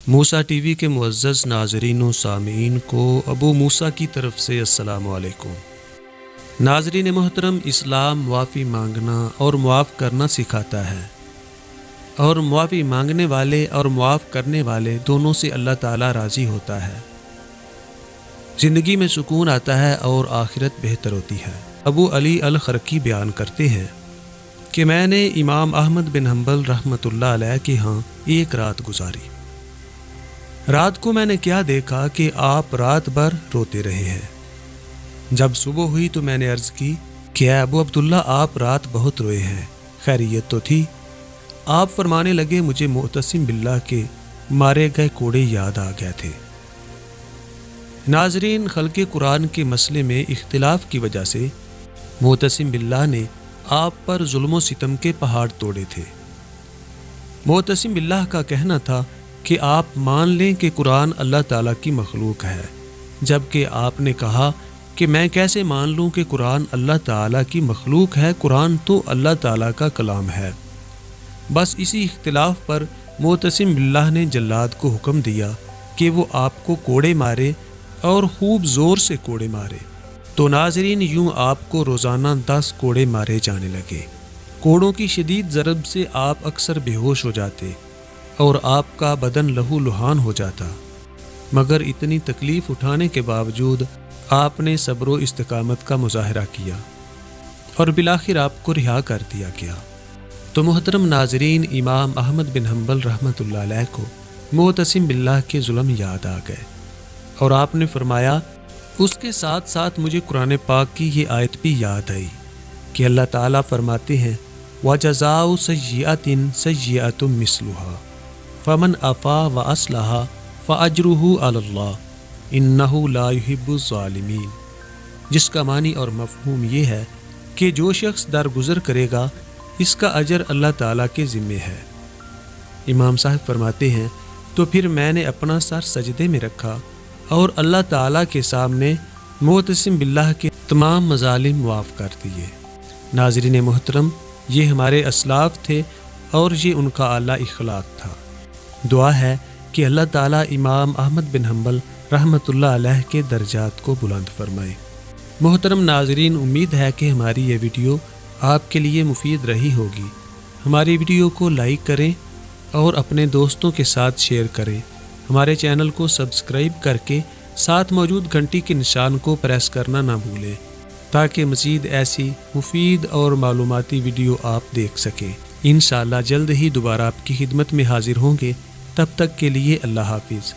موسیٰ T V کے معزز ناظرین و سامعین کو ابو موسیٰ کی طرف سے السلام علیکم۔ ناظرین محترم، اسلام معافی مانگنا اور معاف کرنا سکھاتا ہے، اور معافی مانگنے والے اور معاف کرنے والے دونوں سے اللہ تعالیٰ راضی ہوتا ہے۔ زندگی میں سکون آتا ہے اور آخرت بہتر ہوتی ہے۔ ابو علی الخرقی بیان کرتے ہیں کہ میں نے امام احمد بن حنبل رحمۃ اللہ علیہ کے ہاں ایک رات گزاری۔ رات کو میں نے کیا دیکھا کہ آپ رات بھر روتے رہے ہیں۔ جب صبح ہوئی تو میں نے عرض کی کہ اے ابو عبداللہ، آپ رات بہت روئے ہیں، خیریت تو تھی؟ آپ فرمانے لگے، مجھے معتصم باللہ کے مارے گئے کوڑے یاد آ گئے تھے۔ ناظرین، خلق قرآن کے مسئلے میں اختلاف کی وجہ سے معتصم باللہ نے آپ پر ظلم و ستم کے پہاڑ توڑے تھے۔ معتصم باللہ کا کہنا تھا کہ آپ مان لیں کہ قرآن اللہ تعالیٰ کی مخلوق ہے، جبکہ آپ نے کہا کہ میں کیسے مان لوں کہ قرآن اللہ تعالیٰ کی مخلوق ہے، قرآن تو اللہ تعالیٰ کا کلام ہے۔ بس اسی اختلاف پر معتصم باللہ نے جلاد کو حکم دیا کہ وہ آپ کو کوڑے مارے اور خوب زور سے کوڑے مارے۔ تو ناظرین، یوں آپ کو روزانہ 10 کوڑے مارے جانے لگے۔ کوڑوں کی شدید ضرب سے آپ اکثر بے ہوش ہو جاتے اور آپ کا بدن لہو لہان ہو جاتا، مگر اتنی تکلیف اٹھانے کے باوجود آپ نے صبر و استقامت کا مظاہرہ کیا اور بالآخر آپ کو رہا کر دیا گیا۔ تو محترم ناظرین، امام احمد بن حنبل رحمۃ اللہ علیہ کو معتصم باللہ کے ظلم یاد آ گئے، اور آپ نے فرمایا، اس کے ساتھ ساتھ مجھے قرآن پاک کی یہ آیت بھی یاد آئی کہ اللہ تعالیٰ فرماتے ہیں، وَجَزَاءُ سَيِّئَةٍ سَيِّئَةٌ مِثْلُهَا فمن عفا وَأَصْلَحَ فَأَجْرُهُ عَلَى اللَّهِ إِنَّهُ لَا يُحِبُّ الظَّالِمِينَ، جس کا معنی اور مفہوم یہ ہے کہ جو شخص درگزر کرے گا اس کا اجر اللہ تعالیٰ کے ذمے ہے۔ امام صاحب فرماتے ہیں، تو پھر میں نے اپنا سر سجدے میں رکھا اور اللہ تعالیٰ کے سامنے معتصم باللہ کے تمام مظالم معاف کر دیے۔ ناظرین محترم، یہ ہمارے اسلاف تھے اور یہ ان کا اعلیٰ اخلاق تھا۔ دعا ہے کہ اللہ تعالیٰ امام احمد بن حنبل رحمۃ اللہ علیہ کے درجات کو بلند فرمائے۔ محترم ناظرین، امید ہے کہ ہماری یہ ویڈیو آپ کے لیے مفید رہی ہوگی۔ ہماری ویڈیو کو لائک کریں اور اپنے دوستوں کے ساتھ شیئر کریں۔ ہمارے چینل کو سبسکرائب کر کے ساتھ موجود گھنٹی کے نشان کو پریس کرنا نہ بھولیں، تاکہ مزید ایسی مفید اور معلوماتی ویڈیو آپ دیکھ سکیں۔ انشاءاللہ جلد ہی دوبارہ آپ کی خدمت میں حاضر ہوں گے۔ تب تک کے لیے اللہ حافظ۔